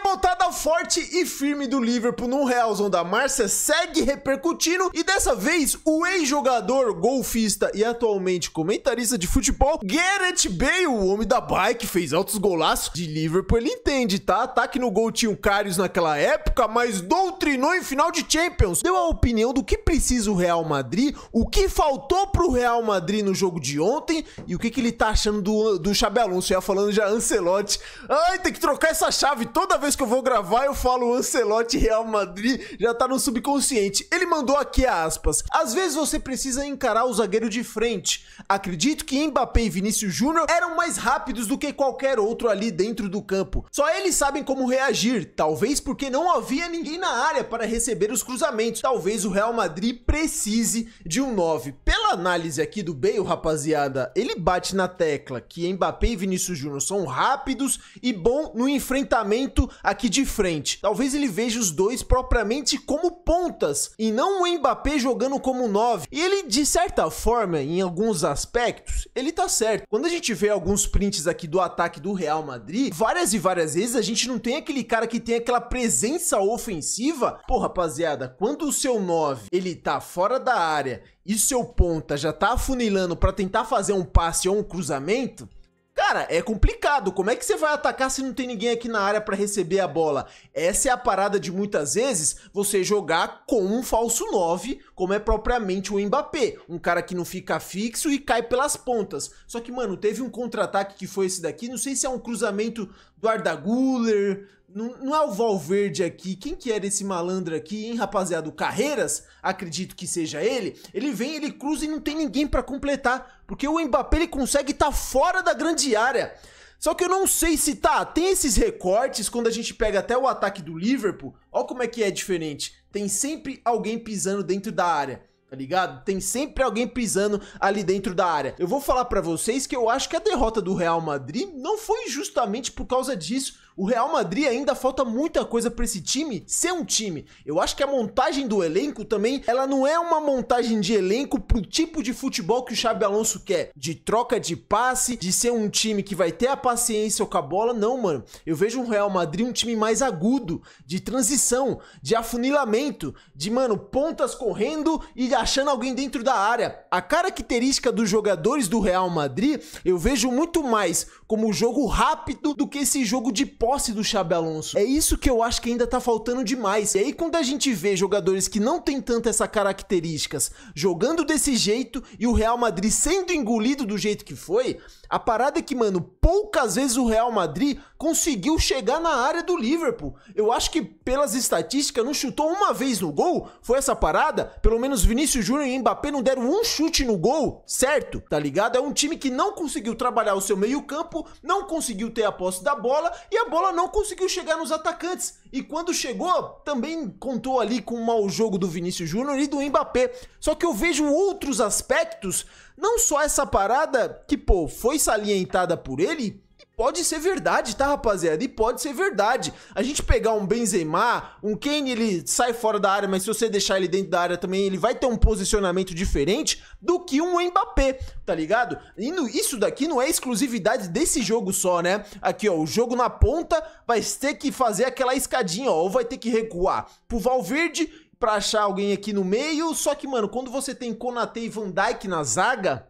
remontada forte e firme do Liverpool no Realzão da Márcia segue repercutindo e dessa vez o ex-jogador, golfista e atualmente comentarista de futebol, Gareth Bale, o homem da bike, fez altos golaços de Liverpool, ele entende, tá? Ataque no gol tinha um Karius naquela época, mas doutrinou em final de Champions. Deu a opinião do que precisa o Real Madrid, o que faltou pro Real Madrid no jogo de ontem e o que ele tá achando do Xabi Alonso. Já falando já Ancelotti. Ai, tem que trocar essa chave. Toda vez que eu vou gravar eu falo Ancelotti Real Madrid, já tá no subconsciente. Ele mandou aqui aspas: às vezes você precisa encarar o zagueiro de frente. Acredito que Mbappé e Vinícius Júnior eram mais rápidos do que qualquer outro ali dentro do campo. Só eles sabem como reagir, talvez porque não havia ninguém na área para receber os cruzamentos. Talvez o Real Madrid precise de um 9. Pela análise aqui do Bale, rapaziada, ele bate na tecla que Mbappé e Vinícius Júnior são rápidos e bom no enfrentamento aqui de frente. Talvez ele veja os dois propriamente como pontas e não o Mbappé jogando como 9. E ele, de certa forma, em alguns aspectos, ele tá certo. Quando a gente vê alguns prints aqui do ataque do Real Madrid, várias e várias vezes a gente não tem aquele cara que tem aquela presença ofensiva. Pô, rapaziada, quando o seu 9, ele tá fora da área e seu ponta já tá afunilando pra tentar fazer um passe ou um cruzamento, cara, é complicado. Como é que você vai atacar se não tem ninguém aqui na área pra receber a bola? Essa é a parada de muitas vezes você jogar com um falso 9, como é propriamente o Mbappé. Um cara que não fica fixo e cai pelas pontas. Só que, mano, teve um contra-ataque que foi esse daqui. Não sei se é um cruzamento do Arda Güler. Não é o Valverde aqui. Quem que era esse malandro aqui, hein, rapaziada? O Carreiras? Acredito que seja ele. Ele vem, ele cruza e não tem ninguém pra completar. Porque o Mbappé, ele consegue estar fora da grande área. Só que eu não sei se tem esses recortes quando a gente pega até o ataque do Liverpool. Olha como é que é diferente. Tem sempre alguém pisando dentro da área. Tá ligado? Tem sempre alguém pisando ali dentro da área. Eu vou falar pra vocês que eu acho que a derrota do Real Madrid não foi justamente por causa disso. O Real Madrid ainda falta muita coisa pra esse time ser um time. Eu acho que a montagem do elenco também, ela não é uma montagem de elenco pro tipo de futebol que o Xabi Alonso quer. De troca de passe, de ser um time que vai ter a paciência com a bola. Não, mano. Eu vejo um Real Madrid um time mais agudo, de transição, de afunilamento, de, mano, pontas correndo e achando alguém dentro da área. A característica dos jogadores do Real Madrid, eu vejo muito mais como jogo rápido do que esse jogo de posse do Xabi Alonso. É isso que eu acho que ainda tá faltando demais. E aí quando a gente vê jogadores que não tem tanto essas características jogando desse jeito e o Real Madrid sendo engolido do jeito que foi, a parada é que, mano, poucas vezes o Real Madrid conseguiu chegar na área do Liverpool. Eu acho que pelas estatísticas não chutou uma vez no gol, foi essa parada. Pelo menos Vinícius Júnior e Mbappé não deram um chute no gol, certo? Tá ligado? É um time que não conseguiu trabalhar o seu meio campo, não conseguiu ter a posse da bola e a bola não conseguiu chegar nos atacantes. E quando chegou, também contou ali com o mau jogo do Vinícius Júnior e do Mbappé. Só que eu vejo outros aspectos, não só essa parada que, pô, foi salientada por ele. Pode ser verdade, tá, rapaziada? E pode ser verdade. A gente pegar um Benzema, um Kane, ele sai fora da área, mas se você deixar ele dentro da área também, ele vai ter um posicionamento diferente do que um Mbappé, tá ligado? E isso daqui não é exclusividade desse jogo só, né? Aqui, ó, o jogo na ponta vai ter que fazer aquela escadinha, ó, ou vai ter que recuar pro Valverde pra achar alguém aqui no meio. Só que, mano, quando você tem Konaté e Van Dijk na zaga,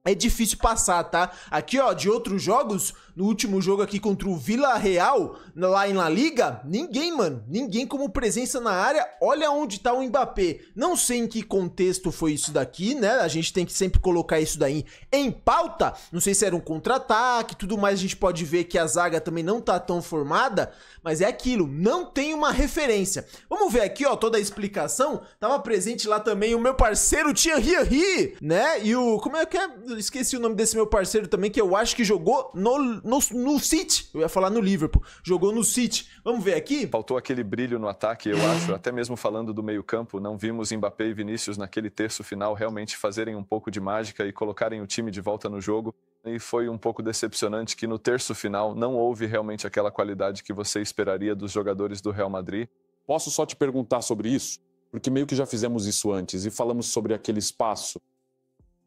é difícil passar, tá? Aqui, ó, de outros jogos, no último jogo aqui contra o Villarreal, lá em La Liga, ninguém, mano, ninguém como presença na área. Olha onde tá o Mbappé. Não sei em que contexto foi isso daqui, né? A gente tem que sempre colocar isso daí em pauta. Não sei se era um contra-ataque, tudo mais. A gente pode ver que a zaga também não tá tão formada, mas é aquilo, não tem uma referência. Vamos ver aqui, ó, toda a explicação. Tava presente lá também o meu parceiro Thierry Henry, né? E o... como é que é? Eu esqueci o nome desse meu parceiro também, que eu acho que jogou no City. Eu ia falar no Liverpool. Jogou no City. Vamos ver aqui? Faltou aquele brilho no ataque, eu acho. Até mesmo falando do meio-campo, não vimos Mbappé e Vinícius naquele terço final realmente fazerem um pouco de mágica e colocarem o time de volta no jogo. E foi um pouco decepcionante que no terço final não houve realmente aquela qualidade que você esperaria dos jogadores do Real Madrid. Posso só te perguntar sobre isso? Porque meio que já fizemos isso antes e falamos sobre aquele espaço.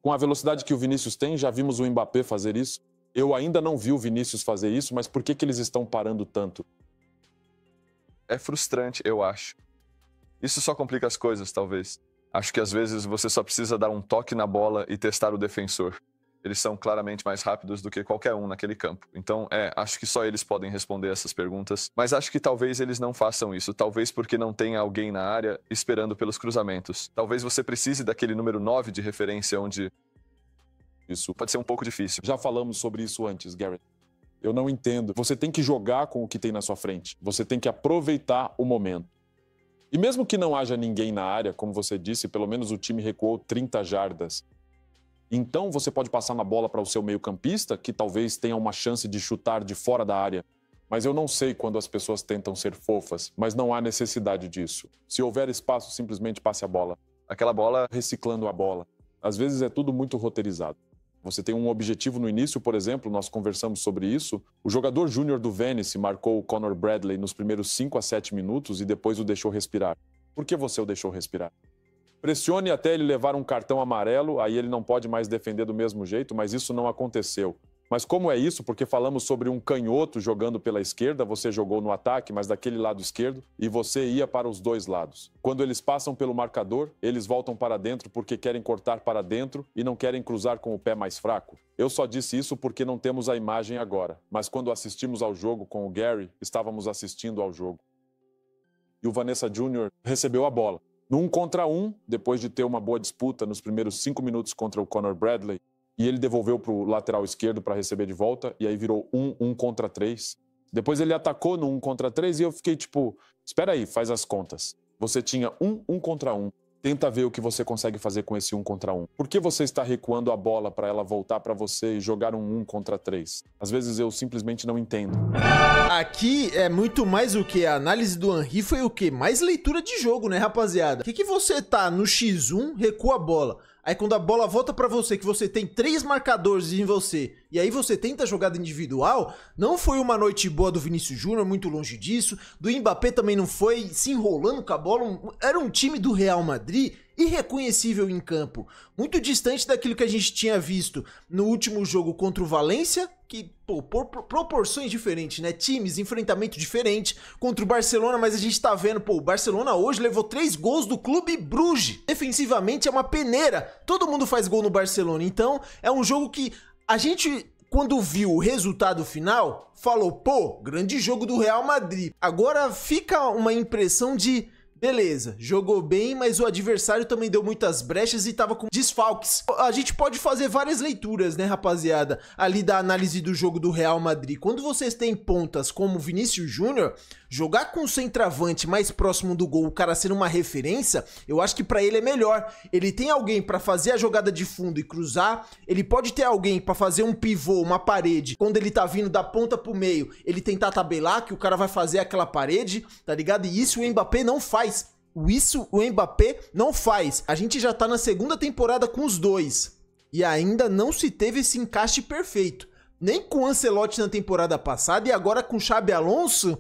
Com a velocidade que o Vinícius tem, já vimos o Mbappé fazer isso. Eu ainda não vi o Vinícius fazer isso, mas por que eles estão parando tanto? É frustrante, eu acho. Isso só complica as coisas, talvez. Acho que às vezes você só precisa dar um toque na bola e testar o defensor. Eles são claramente mais rápidos do que qualquer um naquele campo. Então, acho que só eles podem responder essas perguntas. Mas acho que talvez eles não façam isso. Talvez porque não tenha alguém na área esperando pelos cruzamentos. Talvez você precise daquele número 9 de referência onde... Isso pode ser um pouco difícil. Já falamos sobre isso antes, Garrett. Eu não entendo. Você tem que jogar com o que tem na sua frente. Você tem que aproveitar o momento. E mesmo que não haja ninguém na área, como você disse, pelo menos o time recuou 30 jardas. Então você pode passar na bola para o seu meio-campista, que talvez tenha uma chance de chutar de fora da área. Mas eu não sei quando as pessoas tentam ser fofas, mas não há necessidade disso. Se houver espaço, simplesmente passe a bola. Aquela bola... Reciclando a bola. Às vezes é tudo muito roteirizado. Você tem um objetivo no início, por exemplo, nós conversamos sobre isso. O jogador júnior do Venice marcou o Connor Bradley nos primeiros 5 a 7 minutos e depois o deixou respirar. Por que você o deixou respirar? Pressione até ele levar um cartão amarelo, aí ele não pode mais defender do mesmo jeito, mas isso não aconteceu. Mas como é isso? Porque falamos sobre um canhoto jogando pela esquerda, você jogou no ataque, mas daquele lado esquerdo, e você ia para os dois lados. Quando eles passam pelo marcador, eles voltam para dentro porque querem cortar para dentro e não querem cruzar com o pé mais fraco. Eu só disse isso porque não temos a imagem agora, mas quando assistimos ao jogo com o Gary, estávamos assistindo ao jogo. E o Vanessa Jr. recebeu a bola. No 1 contra 1, depois de ter uma boa disputa nos primeiros 5 minutos contra o Connor Bradley, e ele devolveu para o lateral esquerdo para receber de volta, e aí virou 1 contra 3. Depois ele atacou no 1 contra 3 e eu fiquei tipo, espera aí, faz as contas. Você tinha 1 contra 1. Tenta ver o que você consegue fazer com esse 1 contra 1. Por que você está recuando a bola para ela voltar para você e jogar um 1 contra 3? Às vezes eu simplesmente não entendo. Aqui é muito mais o que? A análise do Henry foi o quê? Mais leitura de jogo, né, rapaziada? O que você tá no X1, recua a bola. Aí quando a bola volta pra você, que você tem 3 marcadores em você, e aí você tenta a jogada individual, não foi uma noite boa do Vinícius Júnior, muito longe disso, do Mbappé também não foi, se enrolando com a bola, era um time do Real Madrid irreconhecível em campo, muito distante daquilo que a gente tinha visto no último jogo contra o Valência, que, pô, por proporções diferentes, né, times, enfrentamento diferente, contra o Barcelona, mas a gente tá vendo, pô, o Barcelona hoje levou 3 gols do Clube Bruges, defensivamente é uma peneira, todo mundo faz gol no Barcelona, então é um jogo que a gente, quando viu o resultado final, falou, pô, grande jogo do Real Madrid. Agora fica uma impressão de, beleza, jogou bem, mas o adversário também deu muitas brechas e tava com desfalques. A gente pode fazer várias leituras, né, rapaziada, ali da análise do jogo do Real Madrid. Quando vocês têm pontas como Vinícius Júnior, jogar com o centroavante mais próximo do gol, o cara sendo uma referência, eu acho que pra ele é melhor. Ele tem alguém pra fazer a jogada de fundo e cruzar, ele pode ter alguém pra fazer um pivô, uma parede, quando ele tá vindo da ponta pro meio, ele tentar tabelar, que o cara vai fazer aquela parede, tá ligado? E isso o Mbappé não faz. Isso o Mbappé não faz. A gente já tá na segunda temporada com os dois, e ainda não se teve esse encaixe perfeito. Nem com o Ancelotti na temporada passada, e agora com o Xabi Alonso,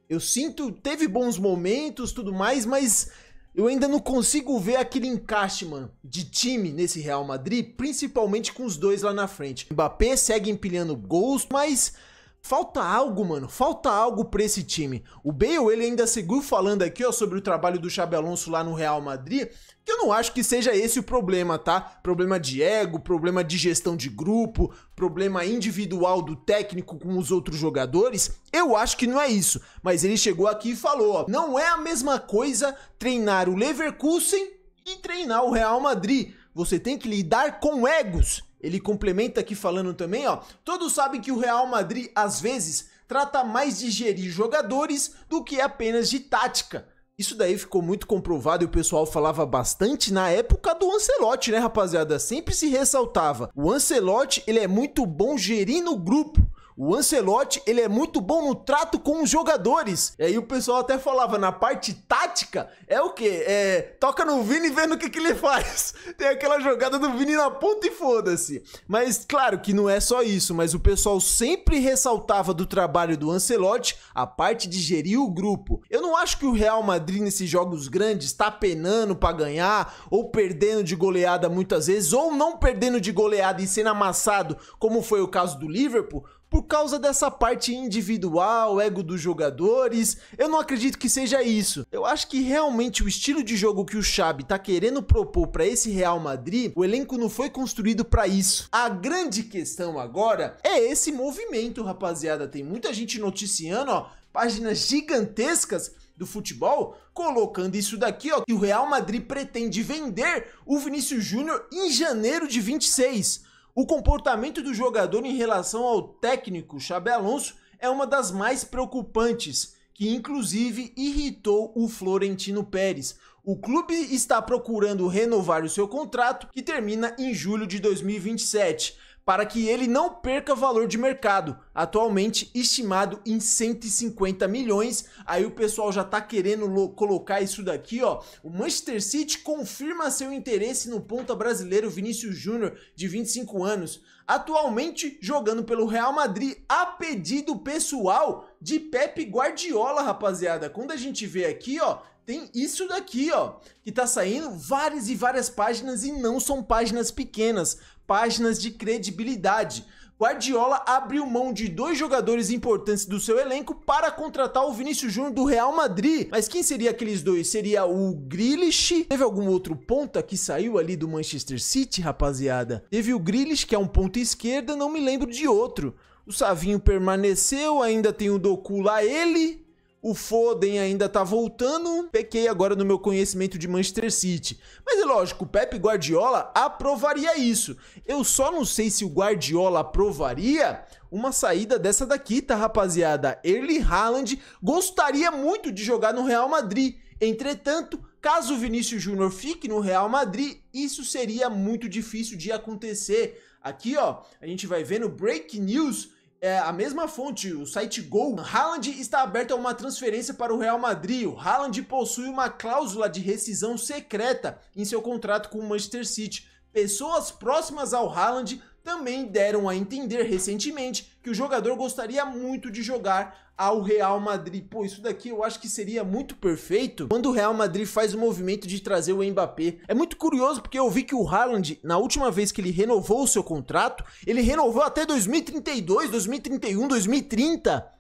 eu sinto, teve bons momentos, tudo mais, mas eu ainda não consigo ver aquele encaixe, mano, de time nesse Real Madrid, principalmente com os dois lá na frente. O Mbappé segue empilhando gols, mas falta algo, mano, falta algo pra esse time. O Bale, ele ainda seguiu falando aqui, ó, sobre o trabalho do Xabi Alonso lá no Real Madrid, que eu não acho que seja esse o problema, tá? Problema de ego, problema de gestão de grupo, problema individual do técnico com os outros jogadores, eu acho que não é isso. Mas ele chegou aqui e falou, ó, não é a mesma coisa treinar o Leverkusen e treinar o Real Madrid. Você tem que lidar com egos. Ele complementa aqui falando também, ó, todos sabem que o Real Madrid, às vezes, trata mais de gerir jogadores do que apenas de tática. Isso daí ficou muito comprovado e o pessoal falava bastante na época do Ancelotti, né, rapaziada? Sempre se ressaltava. O Ancelotti, ele é muito bom gerindo o grupo. O Ancelotti, ele é muito bom no trato com os jogadores. E aí o pessoal até falava, na parte tática, é o quê? Toca no Vini vendo o que ele faz. Tem aquela jogada do Vini na ponta e foda-se. Mas claro que não é só isso, mas o pessoal sempre ressaltava do trabalho do Ancelotti a parte de gerir o grupo. Eu não acho que o Real Madrid nesses jogos grandes tá penando pra ganhar, ou perdendo de goleada muitas vezes, ou não perdendo de goleada e sendo amassado, como foi o caso do Liverpool, por causa dessa parte individual, ego dos jogadores. Eu não acredito que seja isso. Eu acho que realmente o estilo de jogo que o Xabi tá querendo propor para esse Real Madrid, o elenco não foi construído para isso. A grande questão agora é esse movimento, rapaziada. Tem muita gente noticiando, ó, páginas gigantescas do futebol, colocando isso daqui, ó, que o Real Madrid pretende vender o Vinícius Júnior em janeiro de 26. O comportamento do jogador em relação ao técnico Xabi Alonso é uma das mais preocupantes, que inclusive irritou o Florentino Pérez. O clube está procurando renovar o seu contrato, que termina em julho de 2027, para que ele não perca valor de mercado, atualmente estimado em 150 milhões. Aí o pessoal já tá querendo colocar isso daqui, ó. O Manchester City confirma seu interesse no ponta brasileiro Vinícius Júnior, de 25 anos, atualmente jogando pelo Real Madrid, a pedido pessoal de Pep Guardiola, rapaziada. Quando a gente vê aqui, ó, tem isso daqui, ó, que tá saindo várias e várias páginas, e não são páginas pequenas, páginas de credibilidade. Guardiola abriu mão de 2 jogadores importantes do seu elenco para contratar o Vinícius Júnior do Real Madrid. Mas quem seria aqueles 2? Seria o Grealish? Teve algum outro ponta que saiu ali do Manchester City, rapaziada? Teve o Grealish, que é um ponta esquerda, não me lembro de outro. O Savinho permaneceu, ainda tem o Doku lá, ele... O Foden ainda tá voltando, pequei agora no meu conhecimento de Manchester City. Mas é lógico, o Pep Guardiola aprovaria isso. Eu só não sei se o Guardiola aprovaria uma saída dessa daqui, tá, rapaziada? Erling Haaland gostaria muito de jogar no Real Madrid. Entretanto, caso o Vinícius Júnior fique no Real Madrid, isso seria muito difícil de acontecer. Aqui, ó, a gente vai ver no Break News... É a mesma fonte, o site Gol. Haaland está aberto a uma transferência para o Real Madrid. O Haaland possui uma cláusula de rescisão secreta em seu contrato com o Manchester City. Pessoas próximas ao Haaland também deram a entender recentemente que o jogador gostaria muito de jogar ao Real Madrid. Pô, isso daqui eu acho que seria muito perfeito quando o Real Madrid faz o movimento de trazer o Mbappé. É muito curioso porque eu vi que o Haaland, na última vez que ele renovou o seu contrato, ele renovou até 2032, 2031, 2030.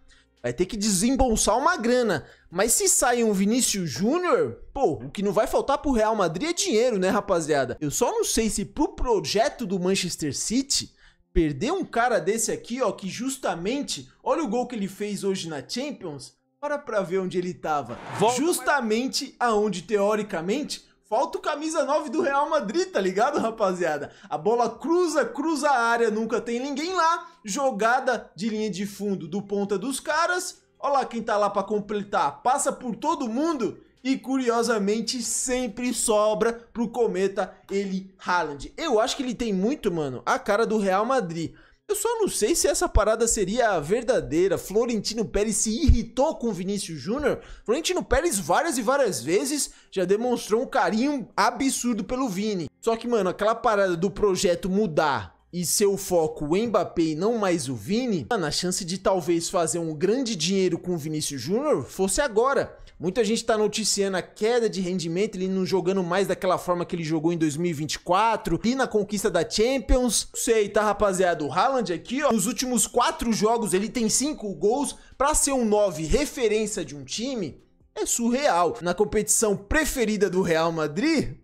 Vai ter que desembolsar uma grana. Mas se sai um Vinícius Júnior, pô, o que não vai faltar pro Real Madrid é dinheiro, né, rapaziada? Eu só não sei se pro projeto do Manchester City... Perder um cara desse aqui, ó, que justamente... Olha o gol que ele fez hoje na Champions. Para ver onde ele tava. Justamente aonde, teoricamente, falta o camisa 9 do Real Madrid, tá ligado, rapaziada? A bola cruza a área, nunca tem ninguém lá. Jogada de linha de fundo do ponta dos caras. Olha lá quem tá lá pra completar. Passa por todo mundo... E curiosamente sempre sobra pro cometa Erling Haaland. Eu acho que ele tem muito, mano, a cara do Real Madrid. Eu só não sei se essa parada seria a verdadeira. Florentino Pérez se irritou com o Vinícius Júnior. Florentino Pérez várias e várias vezes já demonstrou um carinho absurdo pelo Vini. Só que, mano, aquela parada do projeto mudar e seu foco o Mbappé e não mais o Vini, mano, a chance de talvez fazer um grande dinheiro com o Vinícius Júnior fosse agora. Muita gente tá noticiando a queda de rendimento, ele não jogando mais daquela forma que ele jogou em 2024, e na conquista da Champions. Não sei, tá, rapaziada? O Haaland aqui, ó, nos últimos 4 jogos ele tem 5 gols. Pra ser um 9 referência de um time, é surreal. Na competição preferida do Real Madrid...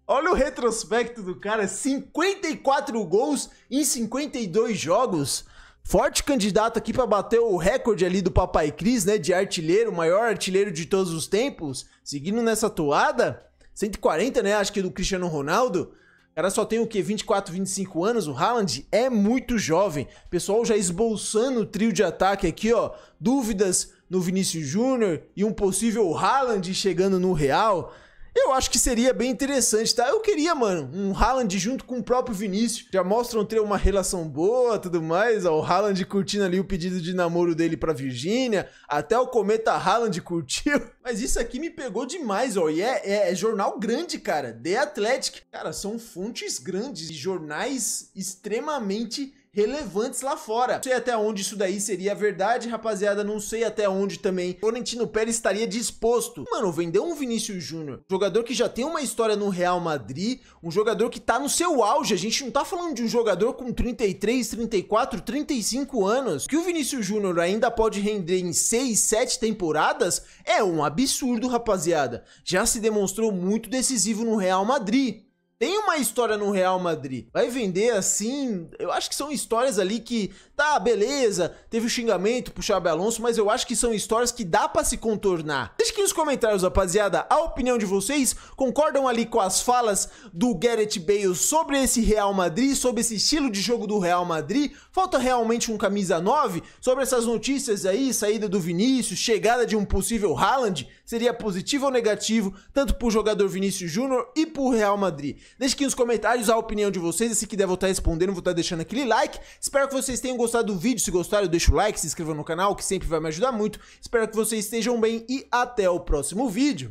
Olha o retrospecto do cara, 54 gols em 52 jogos. Forte candidato aqui para bater o recorde ali do Papai Cris, né, de artilheiro, o maior artilheiro de todos os tempos. Seguindo nessa toada, 140, né, acho que do Cristiano Ronaldo. O cara só tem o quê? 24, 25 anos. O Haaland é muito jovem. Pessoal já esboçando o trio de ataque aqui, ó. Dúvidas no Vinícius Júnior e um possível Haaland chegando no Real. Eu acho que seria bem interessante, tá? Eu queria, mano, um Haaland junto com o próprio Vinícius. Já mostram ter uma relação boa, tudo mais. Ó, o Haaland curtindo ali o pedido de namoro dele pra Virgínia. Até o cometa Haaland curtiu. Mas isso aqui me pegou demais, ó. E é jornal grande, cara. The Athletic. Cara, são fontes grandes e jornais extremamente relevantes lá fora. Não sei até onde isso daí seria verdade, rapaziada, não sei até onde também Florentino Pérez estaria disposto. Mano, vender um Vinícius Júnior, jogador que já tem uma história no Real Madrid, um jogador que tá no seu auge, a gente não tá falando de um jogador com 33, 34, 35 anos, que o Vinícius Júnior ainda pode render em 6, 7 temporadas, é um absurdo, rapaziada. Já se demonstrou muito decisivo no Real Madrid. Tem uma história no Real Madrid, vai vender assim, eu acho que são histórias ali que, tá, beleza, teve o xingamento pro Xabi Alonso, mas eu acho que são histórias que dá pra se contornar. Deixa aqui nos comentários, rapaziada, a opinião de vocês, concordam ali com as falas do Gareth Bale sobre esse Real Madrid, sobre esse estilo de jogo do Real Madrid, falta realmente um camisa 9? Sobre essas notícias aí, saída do Vinícius, chegada de um possível Haaland, seria positivo ou negativo, tanto pro jogador Vinícius Júnior e pro Real Madrid? Deixe aqui nos comentários a opinião de vocês, esse que der vou estar respondendo, vou estar deixando aquele like. Espero que vocês tenham gostado do vídeo, se gostaram deixa o like, se inscreva no canal que sempre vai me ajudar muito. Espero que vocês estejam bem e até o próximo vídeo.